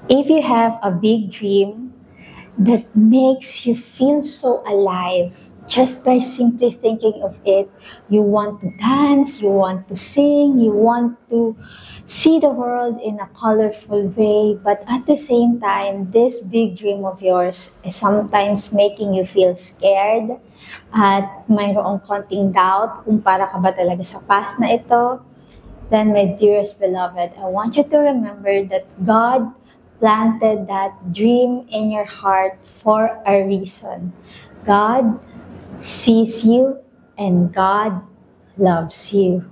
If you have a big dream that makes you feel so alive just by simply thinking of it, you want to dance, you want to sing, you want to see the world in a colorful way, but at the same time, this big dream of yours is sometimes making you feel scared at mayroong konting doubt kung para ka ba talaga sa path na ito. Then, my dearest beloved, I want you to remember that God planted that dream in your heart for a reason. God sees you and God loves you.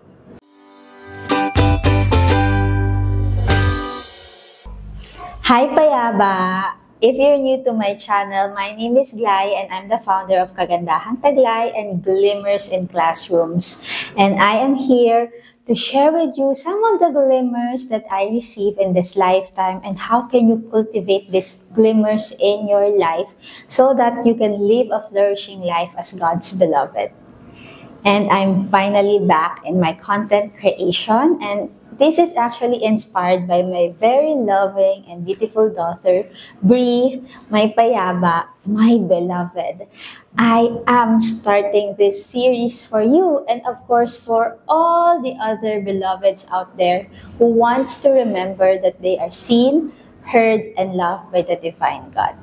Hi Payaba! If you're new to my channel, my name is Glay and I'm the founder of Kagandahang Taglay and Glimmers in Classrooms. And I am here to share with you some of the glimmers that I receive in this lifetime and how can you cultivate these glimmers in your life so that you can live a flourishing life as God's beloved. And I'm finally back in my content creation, and this is actually inspired by my very loving and beautiful daughter, Bree, my payaba, my beloved. I am starting this series for you and of course for all the other beloveds out there who wants to remember that they are seen, heard, and loved by the divine God.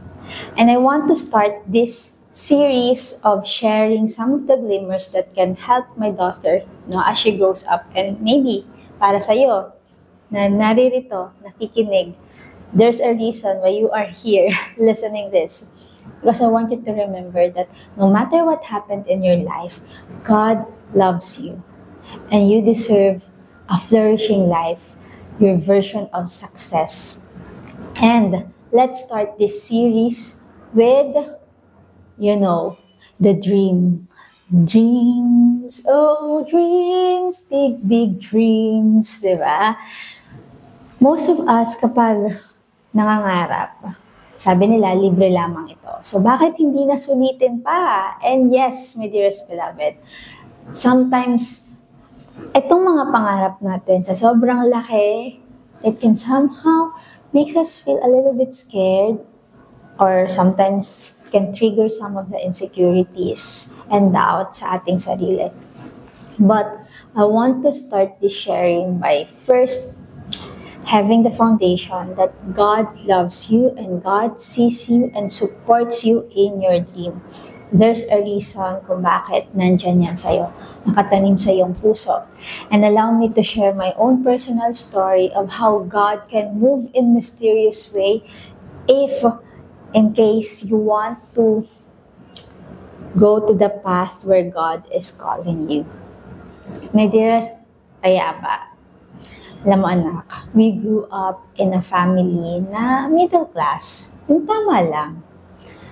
And I want to start this series of sharing some of the glimmers that can help my daughter as she grows up, and maybe para sa'yo na naririto, nakikinig, there's a reason why you are here listening this. Because I want you to remember that no matter what happened in your life, God loves you. And you deserve a flourishing life, your version of success. And let's start this series with the dream. Dreams, oh dreams, big, big dreams, di ba? Most of us, kapag nangangarap, sabi nila, libre lamang ito. So, bakit hindi nasulitin pa? And yes, my dearest beloved, sometimes, itong mga pangarap natin, sa sobrang laki, it can somehow makes us feel a little bit scared, or sometimes can trigger some of the insecurities and doubts sa ating sarili. But I want to start this sharing by first having the foundation that God loves you and God sees you and supports you in your dream. There's a reason kung bakit nandyan yan sa'yo, nakatanim sa iyong puso. And allow me to share my own personal story of how God can move in mysterious way if in case you want to go to the path where God is calling you. My dearest Payaba, alam mo anak, we grew up in a family na middle class. Yung tama lang.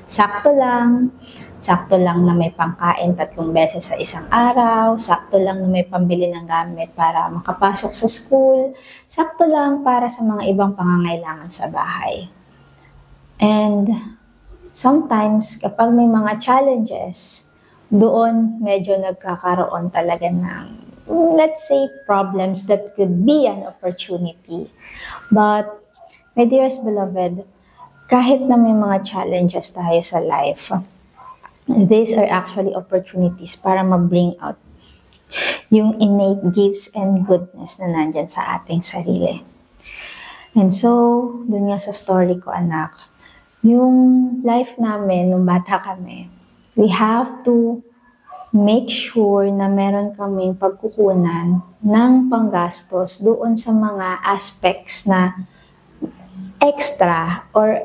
Sakto lang na may pangkain 3 beses sa isang araw, sakto lang na may pambili ng gamit para makapasok sa school, sakto lang para sa mga ibang pangangailangan sa bahay. And sometimes, kapag may mga challenges, doon medyo nagkakaroon talaga ng, let's say, problems that could be an opportunity. But, my dearest beloved, kahit na may mga challenges tayo sa life, these are actually opportunities para ma-bring out yung innate gifts and goodness na nandyan sa ating sarili. And so, dun nga sa story ko, anak, yung life namin nung bata kami, we have to make sure na meron kaming pagkukunan ng panggastos doon sa mga aspects na extra or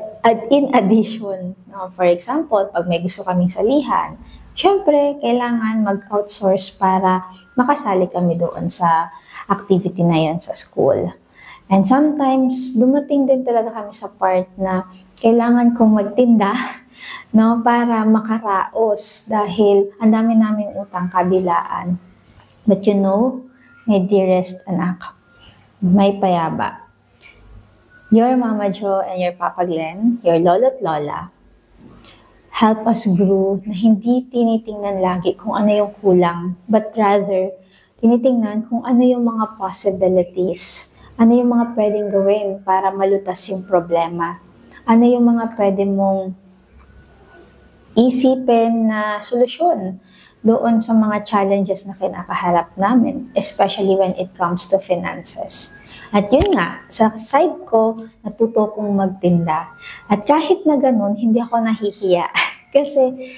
in addition. No? For example, pag may gusto kaming salihan, syempre, kailangan mag-outsource para makasali kami doon sa activity na yun sa school. And sometimes, dumating din talaga kami sa part na kailangan kong magtinda, no, para makaraos dahil ang dami naming utang kabilaan. But you know, my dearest anak, may payaba, your Mama Jo and your Papa Glenn, your lolo't lola, help us grow na hindi tinitingnan lagi kung ano yung kulang, but rather, tinitingnan kung ano yung mga possibilities Ano yung mga pwedeng gawin para malutas yung problema? Ano yung mga pwede mong isipin na solusyon doon sa mga challenges na kinakaharap namin, especially when it comes to finances. At yun nga, sa side ko, natuto kong magtinda. At kahit na ganun, hindi ako nahihiya. Kasi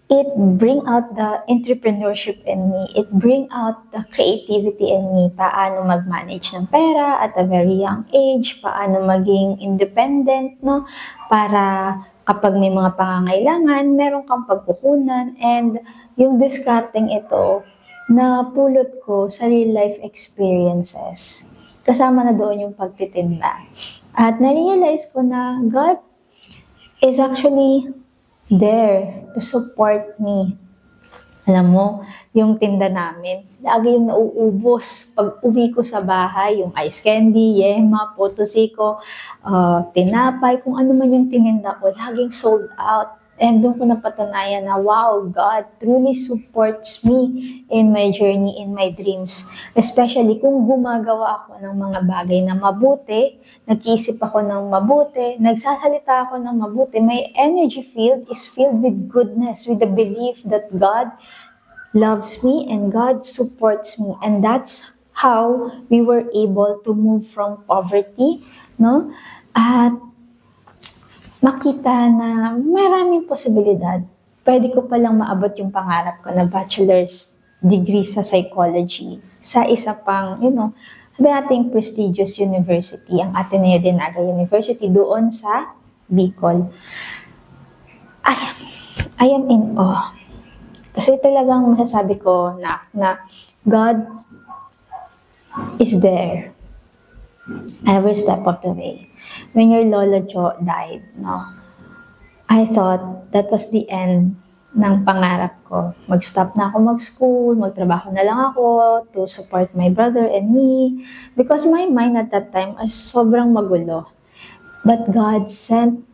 it bring out the entrepreneurship in me. It bring out the creativity in me. Paano mag-manage ng pera at a very young age, paano maging independent, no? Para kapag may mga pangangailangan, meron kang pagkukunan. And yung discarding ito, na pulot ko sa real life experiences. Kasama na doon yung pagtitinda. At na-realize ko na God is actually there to support me. Alam mo, yung tinda namin, lagi yung nauubos. Pag uwi ko sa bahay, yung ice candy, yema, potosiko, tinapay, kung ano man yung tininda ko, laging sold out. And doon ko napatunayan na, wow, God truly supports me in my journey, in my dreams. Especially kung gumagawa ako ng mga bagay na mabuti, nag-iisip ako ng mabuti, nagsasalita ako ng mabuti, my energy field is filled with goodness, with the belief that God loves me and God supports me. And that's how we were able to move from poverty, no? At makita na maraming posibilidad. Pwede ko palang maabot yung pangarap ko na bachelor's degree sa psychology sa isa pang, sabi natin prestigious university, ang Ateneo de Naga University doon sa Bicol. I am in awe. Kasi talagang masasabi ko na God is there every step of the way. When your Lola Jo died, I thought that was the end ng pangarap ko. Mag-stop na ako mag-school, magtrabaho na lang ako to support my brother and me. Because my mind at that time was sobrang magulo. But God sent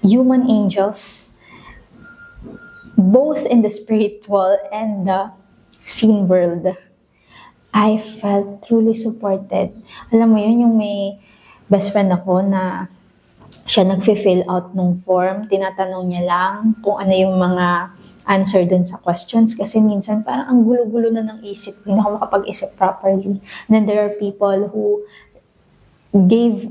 human angels, both in the spiritual and the seen world. I felt truly supported. Alam mo yun, yung may best friend ako na siya nag-fill out nung form. Tinatanong niya lang kung ano yung mga answer dun sa questions. Kasi minsan parang ang gulo-gulo na ng isip. Hindi ako makapag-isip properly. And then there are people who gave,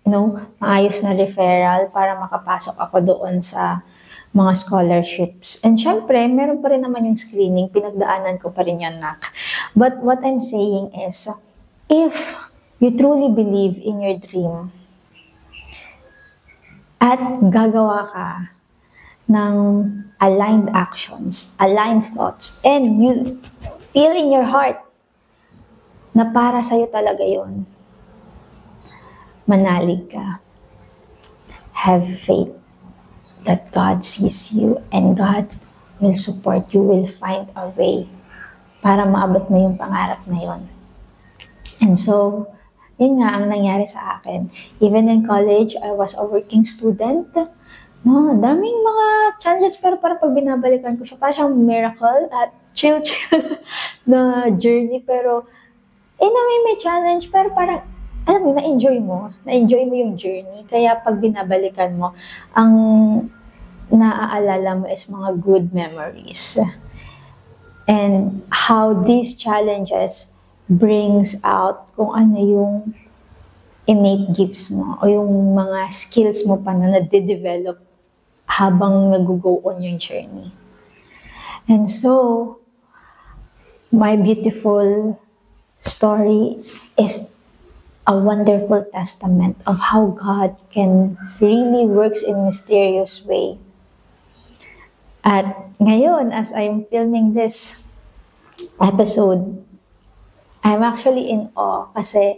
maayos na referral para makapasok ako doon sa mga scholarships. And syempre, meron pa rin naman yung screening. Pinagdaanan ko pa rin yun, nak. But what I'm saying is, if you truly believe in your dream at gagawa ka ng aligned actions, aligned thoughts, and you feel in your heart na para sa'yo talaga yun, manalig ka. Have faith that God sees you and God will support you, will find a way para maabot mo yung pangarap na yun. And so, yun nga ang nangyari sa akin. Even in college, I was a working student. Daming mga challenges, pero parang pag binabalikan ko siya, parang siyang miracle at chill na journey. Pero, in a way, may challenge, pero parang, alam mo, na-enjoy mo yung journey. Kaya pag binabalikan mo, ang naaalala mo is mga good memories. And how these challenges brings out kung ano yung innate gifts mo o yung mga skills mo pa na nade-develop habang nag-go on yung journey. And so, my beautiful story is a wonderful testament of how God can really works in mysterious way. At ngayon, as I'm filming this episode, I'm actually in awe kasi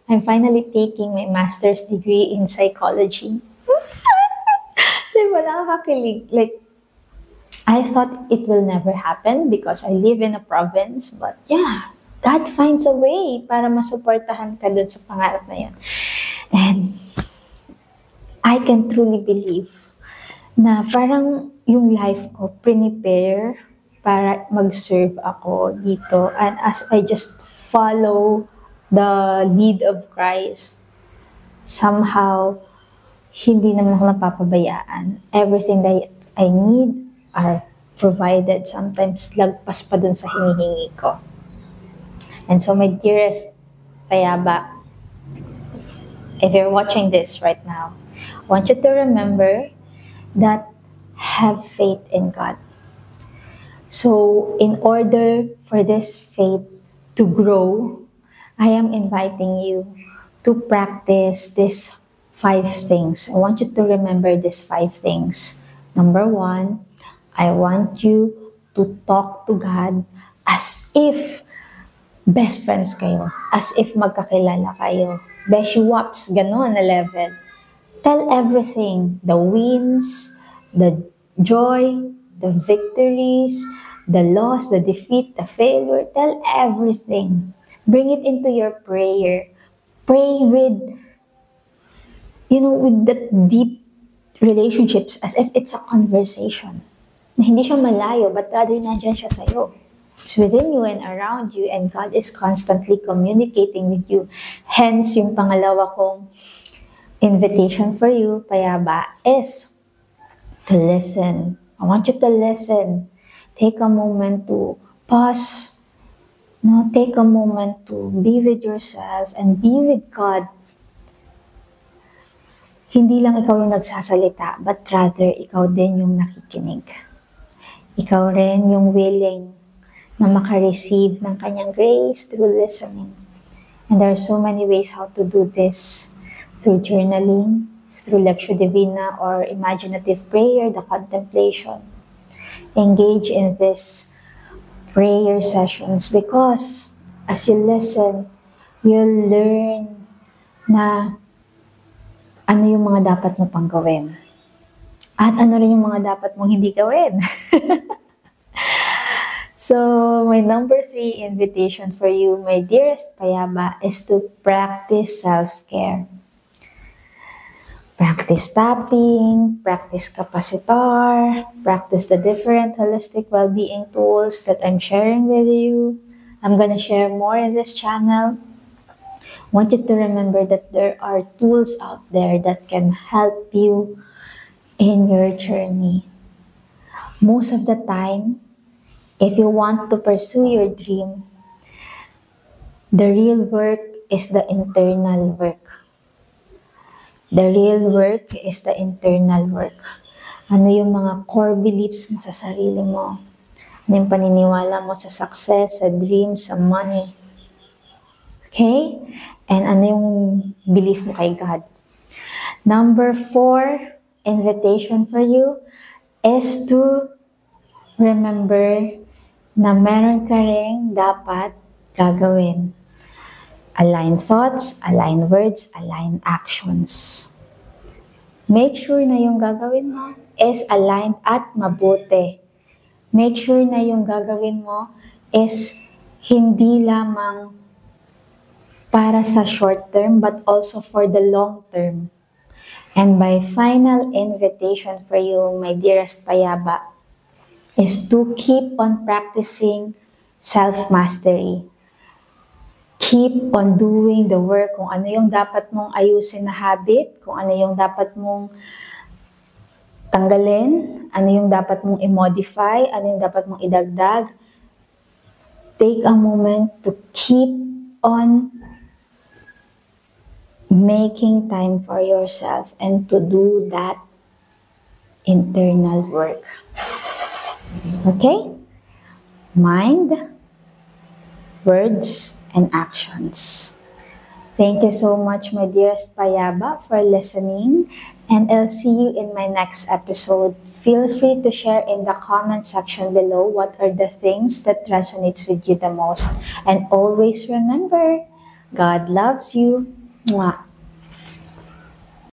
I'm finally taking my master's degree in psychology. Diba, nakakakilig. Like, I thought it will never happen because I live in a province. But yeah, God finds a way para masuportahan ka dun sa pangarap na yun. And I can truly believe na parang yung life ko prepare para mag-serve ako dito. And as I just follow the lead of Christ, somehow, hindi naman ako napapabayaan. Everything that I need are provided. Sometimes, lagpas pa dun sa hinihingi ko. And so, my dearest Payaba, if you're watching this right now, I want you to remember that have faith in God. So, in order for this faith to grow, I am inviting you to practice these 5 things. I want you to remember these 5 things. Number 1, I want you to talk to God as if best friends kayo. As if magkakilala kayo. Beshiwaps, gano'n na level. Tell everything. The wins, the joy, the victories, the loss, the defeat, the failure. Tell everything. Bring it into your prayer. Pray with, with that deep relationships as if it's a conversation. Na hindi siya malayo, but rather nandyan siya sa'yo. It's within you and around you, and God is constantly communicating with you. Hence, yung pangalawa kong invitation for you, Payaba, is to listen. I want you to listen. Take a moment to pause. Take a moment to be with yourself and be with God. Hindi lang ikaw yung nagsasalita, but rather ikaw din yung nakikinig. Ikaw rin yung willing na makareceive ng kanyang grace through listening. And there are so many ways how to do this. Through journaling, through Lectio Divina, or imaginative prayer, the contemplation. Engage in this prayer sessions because as you listen, you'll learn na ano yung mga dapat mo pang gawin. At ano rin yung mga dapat mong hindi gawin. So, my number 3 invitation for you, my dearest Payaba, is to practice self-care. Practice tapping, practice capacitor, practice the different holistic well-being tools that I'm sharing with you. I'm gonna share more in this channel. I want you to remember that there are tools out there that can help you in your journey. Most of the time, if you want to pursue your dream, the real work is the internal work. The real work is the internal work. Ano yung mga core beliefs mo sa sarili mo? Ano yung paniniwala mo sa success, sa dreams, sa money? Okay? And ano yung belief mo kay God? Number 4, invitation for you is to remember na meron ka ring dapat gagawin. Align thoughts, align words, align actions. Make sure na yung gagawin mo is aligned at mabuti. Make sure na yung gagawin mo is hindi lamang para sa short term but also for the long term. And my final invitation for you, my dearest Payaba, is to keep on practicing self-mastery. Keep on doing the work kung ano yung dapat mong ayusin na habit, kung ano yung dapat mong tanggalin, ano yung dapat mong i-modify, ano yung dapat mong idagdag. Take a moment to keep on making time for yourself and to do that internal work. Okay? Mind, words, and actions. Thank you so much, my dearest Payaba, for listening, and I'll see you in my next episode. Feel free to share in the comment section below what are the things that resonates with you the most. And always remember, God loves you. Mwah.